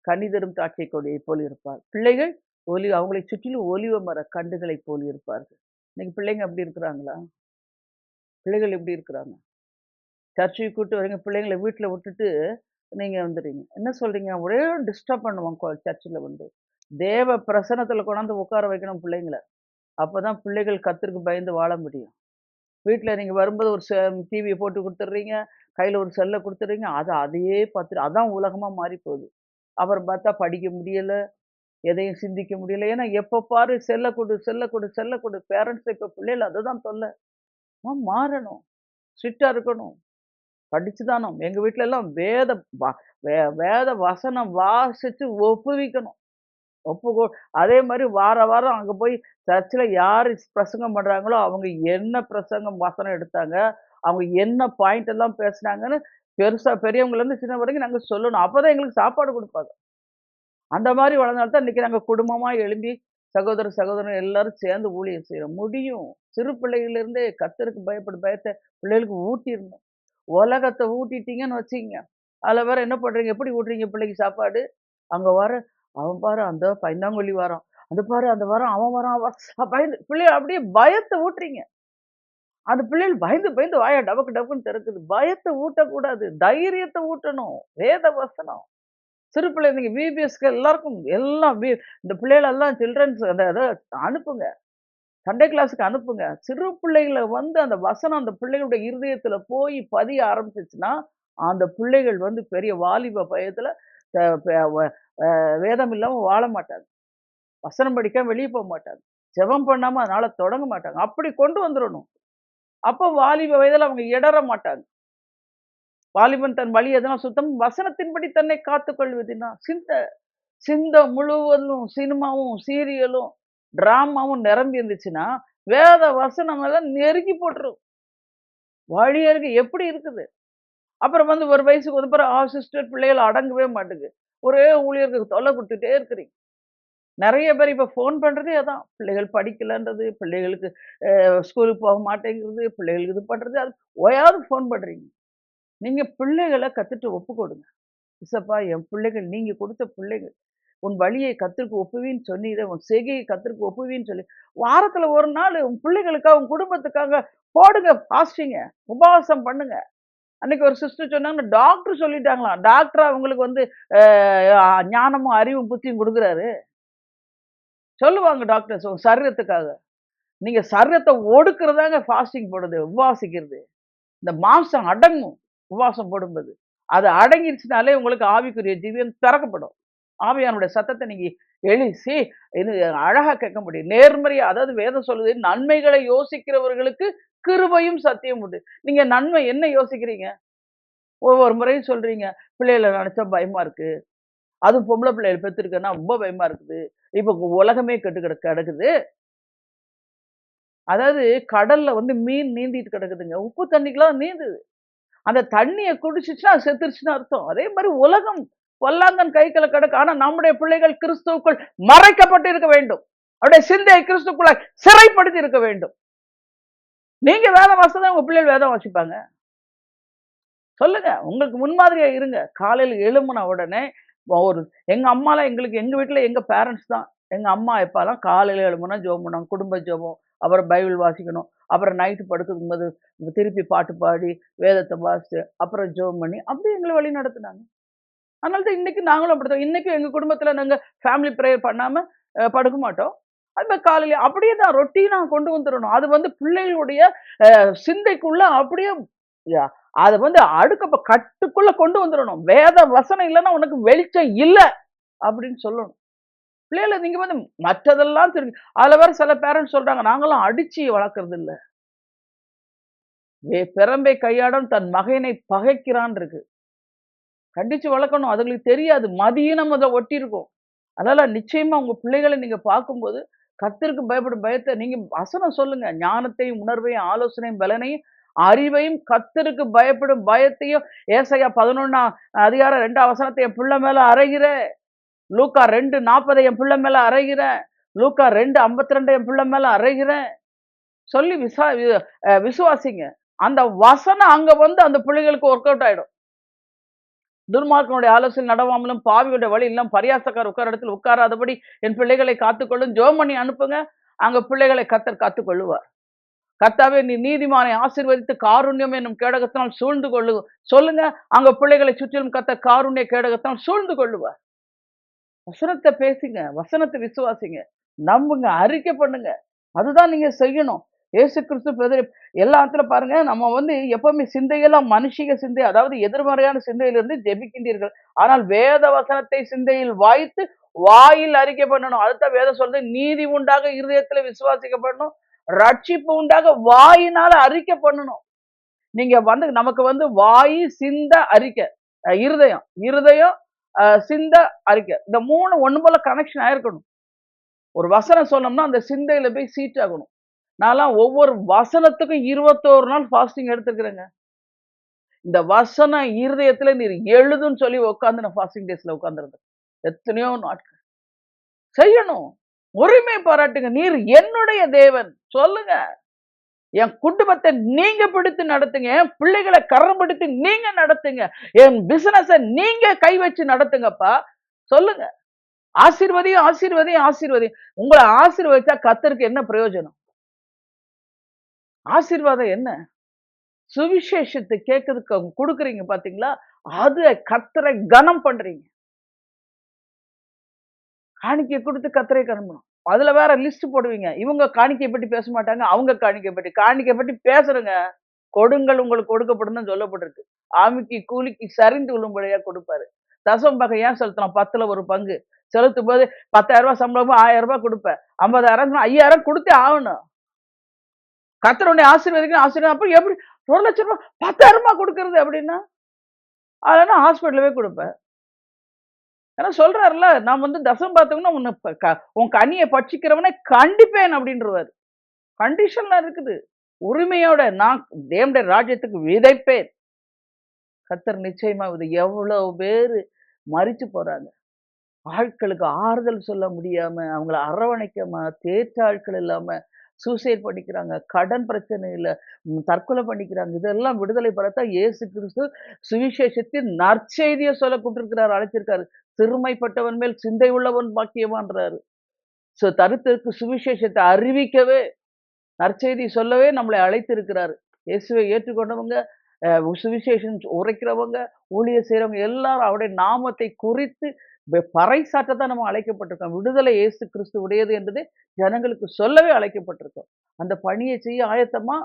கனி தரும் திராட்சை கொடியைப் போல் இருப்பார். பிள்ளைகள் அவங்களை சுற்றிலும் ஒலிவ மர கண்டுகளைப் போல் இருப்பார்கள். இன்னைக்கு பிள்ளைங்க அப்படி இருக்கிறாங்களா? பிள்ளைகள் எப்படி இருக்கிறாங்க? சர்ச்சுக்கு கூட்டு வரீங்க, பிள்ளைங்கள வீட்ல விட்டுட்டு நீங்க வந்துடுறீங்க. என்ன சொல்றீங்க? ஒரே டிஸ்டர்ப் பண்ணுவான் சர்ச்சுல வந்து. தேவ பிரசன்னத்துல கொண்டாந்து உட்கார வைக்கணும் பிள்ளைங்கள. அப்பதான் பிள்ளைகள் கர்த்தருக்கு பயந்து வாழ முடியும். வீட்ல நீங்க வரும்போது ஒரு டிவிய போட்டு குடுத்துடுறீங்க. கையில ஒரு செல்ல குடுத்துடுறீங்க. அதையே பார்த்துட்டு அதான் உலகமா மாறி போகுது. அப்புறம் பார்த்தா படிக்க முடியல. எதையும் சிந்திக்க முடியல. ஏன்னா எப்ப பாரு செல்ல குடு, செல்ல குடு, செல்ல குடு. பேரண்ட்ஸ் இப்ப பிள்ளைகள் அதுதான் தொல்ல. மாறணும். ஸ்ட்ரிக்ட்டா இருக்கணும். படிச்சுதானோம். எங்க வீட்ல எல்லாம் வேத வ வே வேத வசனம் வாசிச்சு ஒப்புவிக்கணும். ஒப்புக்கோ அதே மாரி வார வாரம் அங்க போய் சர்ச்சில யாரு பிரசங்கம் பண்றாங்களோ, அவங்க என்ன பிரசங்கம் வசனம் எடுத்தாங்க, அவங்க என்ன பாயிண்ட் எல்லாம் பேசுனாங்கன்னு பெருசா பெரியவங்கலேருந்து சின்ன வரைக்கும் நாங்க சொல்லணும். அப்பதான் எங்களுக்கு சாப்பாடு குடுப்பாங்க. அந்த மாரி வளர்ந்தனால தான் இன்னைக்கு நாங்க குடும்பமா எழும்பி சகோதர, சகோதரன் எல்லாரும் சேர்ந்து ஊழியம் செய்றோம். முடியும். சிறு பிள்ளைகள்லேருந்தே கர்த்தருக்கு பயப்படும் பயத்த பிள்ளைகளுக்கு ஊட்டிறணும். உலகத்த ஊட்டிட்டீங்கன்னு வச்சுக்கங்க. அதுல வேற என்ன பண்றீங்க? எப்படி ஊட்டுறீங்க பிள்ளைக்கு சாப்பாடு? அங்க வர அவன் பாரு அந்த பைந்தாங்கொல்லி வரான். அது பாரு அந்த வரான், அவன் வரான், பயந்து பிள்ளைய அப்படியே பயத்த ஊட்டுறீங்க. அந்த பிள்ளைகள் பயந்து பயந்து வாய டபக்கு டபக்குன்னு திறக்குது. பயத்த ஊட்டக்கூடாது. தைரியத்த ஊட்டணும். வேத வசனம். சிறு பிள்ளைங்க விபிஎஸ்க்கு எல்லாருக்கும் எல்லாம் இந்த பிள்ளைகள் எல்லாம் சில்ட்ரன்ஸ் அத அனுப்புங்க. சண்டே கிளாஸ்க்கு அனுப்புங்க. சிறு பிள்ளைகள வந்து அந்த வசனம் அந்த பிள்ளைகளுடைய இருதயத்துல போய் பதிய ஆரம்பிச்சுச்சுன்னா, அந்த பிள்ளைகள் வந்து பெரிய வாலிப பயத்துல அ ப வ அ வேதம் இல்லாம வாழ மாட்டாங்க. வசனம் படிக்காம வெளிய மாட்டாங்க. ஜெபம் பண்ணாம அதனால தொடங்க மாட்டாங்க. அப்படி கொண்டு வந்துரணும். அப்போ வாலிப வயதுல அவங்க இடற மாட்டாங்க. வாலிபன் தன் வழி எதனா சுத்தம் வசனத்தின்படி தன்னை காத்துக் கொள்வதுன்னா சிந்த முழுவதும் சினிமாவும், சீரியலும், டிராமாவும் நிரம்பி இருந்துச்சுன்னா, வேத வசனம் எல்லாம் நெருக்கி போட்டுரும். வழியருகு எப்படி இருக்குது? அப்புறம் வந்து ஒரு வயசுக்கு வந்து பிறகு சிஸ்டர் பிள்ளைகள் அடங்கவே மாட்டுது. ஒரே ஊழியருக்கு தொல்லை குடுத்துட்டே இருக்கிறீங்க. நெறைய பேர் இப்ப ஃபோன் பண்றதே அதான். பிள்ளைகள் படிக்கலன்றது, பிள்ளைகளுக்கு ஸ்கூலுக்கு போக மாட்டேங்கிறது, பிள்ளைகளுக்கு இது பண்றது, அது ஓயாது ஃபோன் பண்றீங்க. நீங்க பிள்ளைகள கத்துட்டு ஒப்பு கொடுங்க. "ஏசப்பா என் பிள்ளைகள் நீங்க குடுத்த பிள்ளைகள். உன் வழியை கர்த்தருக்கு ஒப்புவின்னு சொன்னீரே, உன் செய்கையை கர்த்தருக்கு ஒப்புவின்னு சொல்லி, வாரத்துல ஒரு நாள் உன் பிள்ளைகளுக்காக, உன் குடும்பத்துக்காக போடுங்க ஃபாஸ்டிங்க. உபவாசம் பண்ணுங்க. அன்னைக்கு ஒரு சிஸ்டர் சொன்னாங்க, டாக்டர் சொல்லிட்டாங்களாம். டாக்டர் அவங்களுக்கு வந்து ஞானமும், அறிவும், புத்தியும் குடுக்குறாரு. சொல்லுவாங்க டாக்டர்ஸ் உங்க சரீரத்துக்காக. நீங்க சரீரத்த ஒடுக்குறதாங்க ஃபாஸ்டிங் போடுறது, உபவாசிக்கிறது. இந்த மாம்சம் அடங்கும் உபவாசம் போடும்போது. அது அடங்கிருச்சுனாலே உங்களுக்கு ஆவிக்குரிய ஜீவியம் திறக்கப்படும். ஆவியானுடைய சத்தத்தை நீங்க எழுசி இது அழகா கேட்க முடியும். நேர்மறையா அதாவது வேதம் சொல்லுது நன்மைகளை யோசிக்கிறவர்களுக்கு கிருபையும் சத்தியம் உண்டு. நீங்க நன்மை என்ன யோசிக்கிறீங்க? ஒவ்வொரு முறையும் சொல்றீங்க, பிள்ளைகள நினைச்சா பயமா இருக்கு. அதுவும் பொம்பள பிள்ளைகள் பெத்திருக்கேன்னா ரொம்ப பயமா இருக்குது. இப்ப உலகமே கெட்டு கிடக்குது. அதாவது கடல்ல வந்து மீன் நீந்திட்டு கிடக்குதுங்க. உப்பு தண்ணிக்குலாம் நீந்துது. அந்த தண்ணிய குடிச்சுச்சுன்னா அது செத்துருச்சுன்னு அர்த்தம். அதே மாரி உலகம் பொல்லாங்கன் கைக்குள்ள கிடக்கு. ஆனா நம்முடைய பிள்ளைகள் கிறிஸ்துவுக்குள் மறைக்கப்பட்டு இருக்க வேண்டும். அவருடைய சிந்தையை கிறிஸ்துக்குள்ள சிறைப்படுத்தி இருக்க வேண்டும். நீங்க வேதம் வாசிச்சா உங்க பிள்ளைகள் வேதம் வாசிப்பாங்க. சொல்லுங்க. உங்களுக்கு முன்மாதிரியா இருங்க. காலையில எழும்புன உடனே ஒரு எங்க அம்மாலாம் எங்களுக்கு எங்க வீட்ல எங்க பேரண்ட்ஸ் தான். எங்க அம்மா, அப்பாலாம் காலையில எழும்புனா ஜெபம் பண்ணுவாங்க. குடும்ப ஜெபம். அப்புறம் பைபிள் வாசிக்கணும். அப்புறம் நைட்டு படுக்கும்போது திருப்பி பாட்டு பாடி, வேதத்த வாசிச்சு, அப்புறம் ஜெபம் பண்ணி, அப்படியே எங்கள வழி நடத்துனாங்க. அதனால தான் இன்னைக்கு நாங்களும் அப்படித்தான். இன்னைக்கும் எங்க குடும்பத்துல நாங்க ஃபேமிலி பிரேயர் பண்ணாம படுக்க மாட்டோம். அது மாரி காலையில அப்படியே தான் ரொட்டீனா கொண்டு வந்துரணும். அது வந்து பிள்ளைகளுடைய சிந்தைக்குள்ள அப்படியே ய அத வந்து கட்டுக்குள்ள கொண்டு வந்துரணும். வேத வசனம் இல்லன்னா உனக்கு வெளிச்சம் இல்ல அப்படின்னு சொல்லணும். பிள்ளைகளை நீங்க வந்து மற்றதெல்லாம் தெரிஞ்சு அதுல வேற சில பேரண்ட்ஸ் சொல்றாங்க, நாங்களாம் அடிச்சு வளர்க்கறது இல்ல. பெரம்பை கையாடம் தன் மகனை பகைக்கிறான் இருக்கு. கண்டிச்சு வளர்க்கணும். அதுங்களுக்கு தெரியாது. மதியினம் அத ஒட்டியிருக்கும். அதனால நிச்சயமா உங்க பிள்ளைகள நீங்க பார்க்கும்போது, கர்த்தருக்கு பயப்படும் பயத்த நீங்க வசனம் சொல்லுங்க. ஞானத்தையும், உணர்வையும், ஆலோசனையும், பலனையும், அறிவையும், கர்த்தருக்கு பயப்படும் பயத்தையும் ஏசாயா 11ஆம் அதிகாரம் 2ஆம் வசனத்த என் பிள்ளை மேல அறைகிறேன். லூக்கா 2:40 என் பிள்ளை மேல அறைகிறேன். லூக்கா 2:52 என் பிள்ளை மேல அறைகிறேன். சொல்லி விசுவாசிங்க. அந்த வசனம் அங்க வந்து அந்த பிள்ளைகளுக்கு ஒர்க் அவுட் ஆயிடும். துன்மார்க்கனுடைய ஆலோசனை நடவாமலும் பாவியுடைய வழி எல்லாம் பரியாசக்கார உட்கார இடத்துல உட்காராதபடி என் பிள்ளைகளை காத்துக்கொள்ளும் ஜெபம் பண்ணி அனுப்புங்க. அங்க பிள்ளைகளை கர்த்தர் காத்துக்கொள்ளுவார். கர்த்தாவே நீ நீதிமானை ஆசீர்வதித்து காருண்யம் என்னும் கேடகத்தினால் சூழ்ந்து கொள்ளு சொல்லுங்க. அங்க பிள்ளைகளை சுற்றிலும் கர்த்தர் காருண்ய கேடகத்தினால் சூழ்ந்து கொள்ளுவார். வசனத்தை பேசுங்க, வசனத்தை விசுவாசிங்க, நம்புங்க, அறிக்கை பண்ணுங்க. அதுதான் நீங்க செய்யணும். இயேசு கிறிஸ்து எல்லா இடத்துல பாருங்க, நம்ம வந்து எப்பவுமே சிந்தையெல்லாம் மனுஷிக சிந்தை, அதாவது எதிர்மறையான சிந்தையிலிருந்து ஜெபிக்கின்றீர்கள். ஆனால் வேத வசனத்தை சிந்தையில் வாய்த்து வாயில் அறிக்கை பண்ணணும். அதுதான் வேதம் சொல்றது. நீதி உண்டாக இருதயத்துல விசுவாசிக்கப்படணும். ரட்சிப்பு உண்டாக வாயினால அறிக்கை பண்ணணும். நீங்க வந்து நமக்கு வந்து வாய், சிந்த, அறிக்கை. இருதயம் இருதயம் சிந்த, அறிக்கை. இந்த 3 ஒண்ணு போல கனெக்ஷன் ஆயிருக்கணும். ஒரு வசனம் சொன்னோம்னா அந்த சிந்தையில போய் சீட் ஆகணும். நான்லாம் ஒவ்வொரு வசனத்துக்கும் 21 நாள் ஃபாஸ்டிங் எடுத்துக்கிறேங்க. இந்த வசனம் இருதயத்துல நீர் எழுதுன்னு சொல்லி உட்கார்ந்து நான் ஃபாஸ்டிங் டேஸ்ல உட்கார்ந்திருந்தேன். எத்தனையோ நாட்கள். செய்யணும். உரிமை பாராட்டுங்க. நீர் என்னுடைய தேவன். சொல்லுங்க. என் குடும்பத்தை நீங்க பிடித்து நடத்துங்க. என் பிள்ளைகளை கரம் பிடித்து நீங்க நடத்துங்க. என் பிசினஸ நீங்க கை வச்சு நடத்துங்கப்பா. சொல்லுங்க. ஆசீர்வதியும், ஆசீர்வதியும், ஆசீர்வதியும். உங்களை ஆசீர்வதிச்சா கர்த்தருக்கு என்ன பிரயோஜனம்? ஆசீர்வாதம் என்ன? சுவிசேஷத்தை கேட்கறதுக்கு அவங்க கொடுக்குறீங்க பாத்தீங்களா? அது கர்த்தரை கனம் பண்றீங்க. காணிக்கை கொடுத்து கர்த்தரை கனம் பண்ணணும். அதுல வேற லிஸ்ட் போடுவீங்க. இவங்க காணிக்கை பற்றி பேச மாட்டாங்க. அவங்க காணிக்கை பற்றி பேசுறங்க. கொடுங்கள் உங்களுக்கு கொடுக்கப்படும் சொல்லப்பட்டிருக்கு. ஆமிக்கு கூலிக்கு சரிந்து விழும்படியா கொடுப்பாரு. தசம பாகம் ஏன் செலுத்தலாம்? 10ல ஒரு பங்கு. செலுத்தும் போது 10,000 சம்பளம் 1000 கொடுப்பேன். 50,000 5000 கொடுத்தே ஆகணும். கர்த்தர் உன்னை ஆசீர்வதிக்கணும் ஆசீர்வாதம். அப்ப எப்படி 1,00,000 10,000 கொடுக்கறது அப்படின்னா? அதனால ஹாஸ்பிட்டல்ல போய் கொடுப்பேன். ஏன்னா சொல்றாருல்ல, நான் வந்து தசம் பார்த்தோம்னா உன்னை உன் கனியை பட்சிக்கிறவனை கண்டிப்பேன் அப்படின்றவாரு. கண்டிஷன்லாம் இருக்குது. உரிமையோட நான் தேவனுடைய ராஜ்யத்துக்கு விதைப்பேன். கர்த்தர் நிச்சயமா இது எவ்வளவு பேரு மரிச்சு போறாங்க. ஆட்களுக்கு ஆறுதல் சொல்ல முடியாம, அவங்கள அரவணைக்காம, தேற்ற ஆட்கள் இல்லாம சூசைட் பண்ணிக்கிறாங்க. கடன் பிரச்சனையில தற்கொலை பண்ணிக்கிறாங்க. இதெல்லாம் விடுதலை பெறத்தான் இயேசு கிறிஸ்து சுவிசேஷத்தின் நற்செய்திய சொல்ல கூப்பிட்டிருக்கிறார், அழைச்சிருக்காரு. சிறுமைப்பட்டவன் மேல் சிந்தை உள்ளவன் பாக்கியவான்றாரு. தரித்திரருக்கு சுவிசேஷத்தை அறிவிக்கவே, நற்செய்தி சொல்லவே நம்மளை அழைத்திருக்கிறாரு. இயேசுவை ஏற்றுக்கொண்டவங்க, சுவிசேஷம் உரைக்கிறவங்க, ஊழியர் செய்றவங்க எல்லாரும் அவருடைய நாமத்தை குறித்து பறைசாற்றத்தான் நம்ம அழைக்கப்பட்டிருக்கோம். விடுதலை இயேசு கிறிஸ்து உடையது என்பதை ஜனங்களுக்கு சொல்லவே அழைக்கப்பட்டிருக்கோம். அந்த பணியை செய்ய ஆயத்தமா?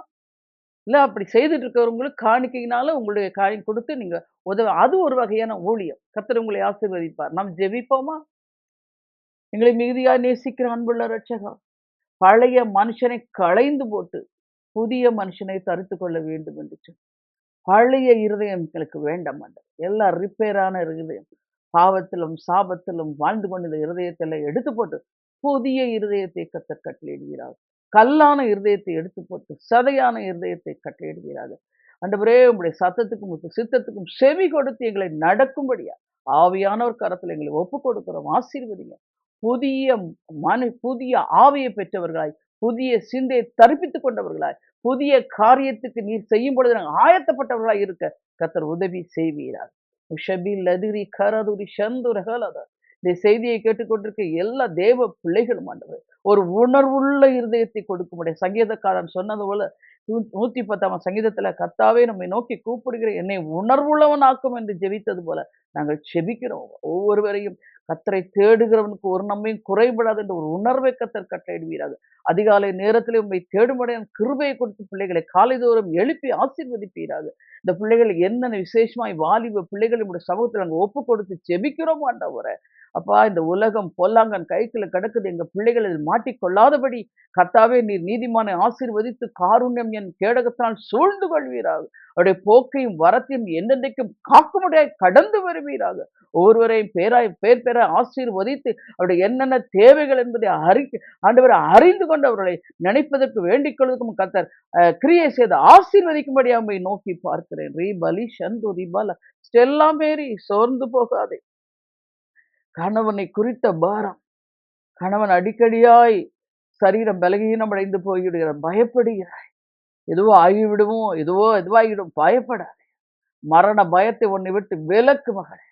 இல்ல அப்படி செய்துட்டு இருக்கிறவங்களுக்கு காணிக்கையினால உங்களுடைய காரியம் கொடுத்து நீங்க அது ஒரு வகையான ஊழியம். கர்த்தர் உங்களை ஆசீர்வதிப்பார். நாம் ஜெபிப்போமா? எங்களை மிகுதியாய் நேசிக்கிற அன்புள்ள இரட்சகா, பழைய மனுஷனை களைந்து போட்டு புதிய மனுஷனை தரித்துக் கொள்ள வேண்டும் என்று சொன்னார். பழைய இருதயம் எங்களுக்கு வேண்டாம் ஆண்டவரே. எல்லாம் ரிப்பேரான இருதயம். பாவத்திலும் சாபத்திலும் வாழ்ந்து கொண்ட இருதயத்தை எடுத்து போட்டு புதிய இருதயத்தை கர்த்தர் கட்டளையிடுகிறார். கல்லான இருதயத்தை எடுத்து போட்டு சதையான இருதயத்தை கட்டளையிடுகிறார். ஆண்டவரே, உம்முடைய சத்தத்துக்கும் உமது சித்தத்துக்கும் செவி கொடுத்து எங்களை நடக்கும்படியா ஆவியானவர் கரத்தில் எங்களை ஒப்புக் கொடுக்கிறோம். ஆசீர்வதிங்க. புதிய புதிய ஆவியை பெற்றவர்களாய், புதிய சிந்தையை தரிப்பித்துக் கொண்டவர்களாய், புதிய காரியத்துக்கு நீர் செய்யும் பொழுது நாங்கள் ஆயத்தப்பட்டவர்களாய் இருக்க கர்த்தர் உதவி செய்வீரார். உஷபில் அதிரி கரதுரி சந்துரகலத இந்த செய்தியை கேட்டுக்கொண்டிருக்க எல்லா தேவ பிள்ளைகளும் ஆண்டவர் ஒரு உணர்வுள்ள இருதயத்தை கொடுக்கும்படிய சங்கீதக்காரன் சொன்னது போல 110ஆம் சங்கீதத்துல கர்த்தாவே நம்மை நோக்கி கூப்பிடுகிற என்னை உணர்வுள்ளவன் ஆக்கும் என்று ஜெபித்தது போல நாங்கள் செபிக்கிறோம். ஒவ்வொருவரையும் கர்த்தரை தேடுகிறவனுக்கு ஒரு நன்மையும் குறைபடாது என்ற ஒரு உணர்வை கர்த்தர் கட்டளையிடுவீராக. அதிகாலை நேரத்திலே உம்மை தேடும்படியான கிருபையை கொடுத்து பிள்ளைகளை காலைதோறும் எழுப்பி ஆசீர்வதிப்பீராக. இந்த பிள்ளைகள் என்னென்ன விசேஷமாய் வாலிப பிள்ளைகள் நம்முடைய சமூகத்தில் நாங்கள் ஒப்பு கொடுத்து ஜெபிக்கிறோம் ஆண்டவரே. அப்பா இந்த உலகம் பொல்லாங்கன் கைக்குள்ள கிடக்குது. எங்க பிள்ளைகள் இதில் மாட்டிக்கொள்ளாதபடி கர்த்தாவே நீர் நீதிமானை ஆசீர்வதித்து காருண்யம் என் கேடகத்தினால் சூழ்ந்து கொள்வீராக. அவருடைய போக்கையும் வரத்தையும் என்னென்றைக்கும் காக்கும்படியாய் கடந்து வருவீராக. ஒவ்வொருவரையும் பேர் பேராய் ஆசீர்வதித்து அவருடைய என்னென்ன தேவைகள் என்பதை ஆண்டவரை அறிந்து கொண்டு அவர்களை நினைப்பதற்கு வேண்டிக் கொள்வதற்கும் கர்த்தர் கிரியை செய்து ஆசீர்வதிக்கும்படி உம்மை நோக்கி பார்க்கிறேன். ரீபலி ஷந்து ரிபல ஸ்டெல்லா மேரி சோர்ந்து போகாதே. கணவனை குறித்த பாரம், கணவன் அடிக்கடியாய் சரீரம் பலகீனம் அடைந்து போய்விடுகிற பயப்படுகிறாய். எதுவோ ஆகிவிடுமோ, எதுவாகிவிடும் பயப்படாதே. மரண பயத்தை உன்னை விட்டு விலக்கு மகளே.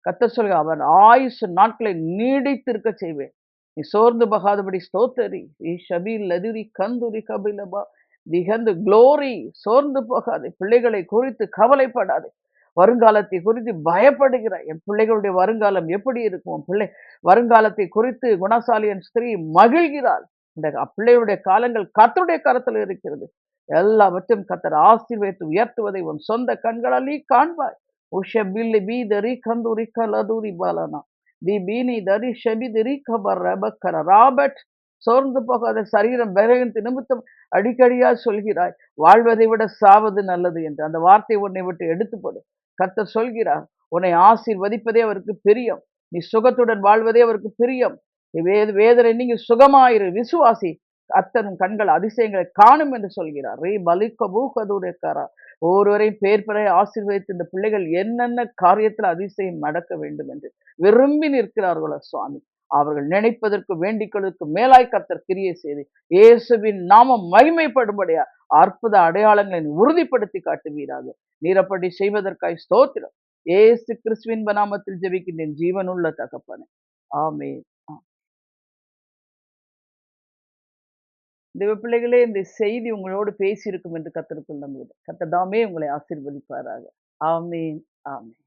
கர்த்தர் சொல்கிறார், அவன் ஆயுசு நாட்களை நீடித்திருக்க செய்வேன். நீ சோர்ந்து போகாதபடி ஸ்தோத்தரி. ஷபீல் லதுரி கந்துரி கபிலபா திகந்து குளோரி. சோர்ந்து போகாதே. பிள்ளைகளை குறித்து கவலைப்படாதே. வருங்காலத்தை குறித்து பயப்படுகிறாய். என் பிள்ளைகளுடைய வருங்காலம் எப்படி இருக்கும்? பிள்ளை வருங்காலத்தை குறித்து குணசாலியன் ஸ்திரீ மகிழ்கிறாள். இந்த பிள்ளைகளுடைய காலங்கள் கர்த்தருடைய கரத்தில் இருக்கிறது. எல்லாவற்றையும் கர்த்தர் ஆசீர்வதித்து உயர்த்துவதை உன் சொந்த கண்களால் நீ காண்பாய். உஷபில்லி பீதரி கந்துரி கலதுரி பாலனா தி பீனி தரி ஷபி திரி கபர் ரபக்கர ராபர்ட். சோர்ந்து போகாத சரீரம் பலகீனத்தை நிமித்தம் அடிக்கடியா சொல்கிறாய், வாழ்வதை விட சாவது நல்லது என்று. அந்த வார்த்தை உன்னை விட்டு எடுத்து போடு. கர்த்தர் சொல்கிறார், உன்னை ஆசீர்வதிப்பதே அவருக்கு பிரியம். நீ சுகத்துடன் வாழ்வதே அவருக்கு பிரியம். வேதனை நீங்க சுகமாயிரு, விசுவாசி. கர்த்தரின் கண்கள் அதிசயங்களை காணும் என்று சொல்கிறார். ரீ பலிக்க பூக்கதுடையக்காரா. ஒவ்வொருவரையும் பேர் பெற ஆசீர்வதித்து இந்த பிள்ளைகள் என்னென்ன காரியத்தில் அதிசயம் நடக்க வேண்டும் என்று விரும்பி நிற்கிறார்களோ சுவாமி, அவர்கள் நினைப்பதற்கு வேண்டிக்கொள்வதற்கு மேலாய் கர்த்தர் கிரியை செய்து இயேசுவின் நாமம் மகிமைப்படும்படியா அற்புத அடையாளங்களை உறுதிப்படுத்தி காட்டுவீராக. நீரப்படி செய்வதற்காய் ஸ்தோத்திரம். இயேசு கிறிஸ்துவின் நாமத்தில் ஜெபிக்கின்றேன் ஜீவனுள்ள தகப்பனே. ஆமென். தேவ பிள்ளைகளே, இந்த செய்தி உங்களோடு பேசியிருக்கும் என்று கர்த்தருக்குள் நம்புகிறேன். கர்த்தர் தாமே உங்களை ஆசீர்வதிப்பாராக. ஆமென். ஆமென்.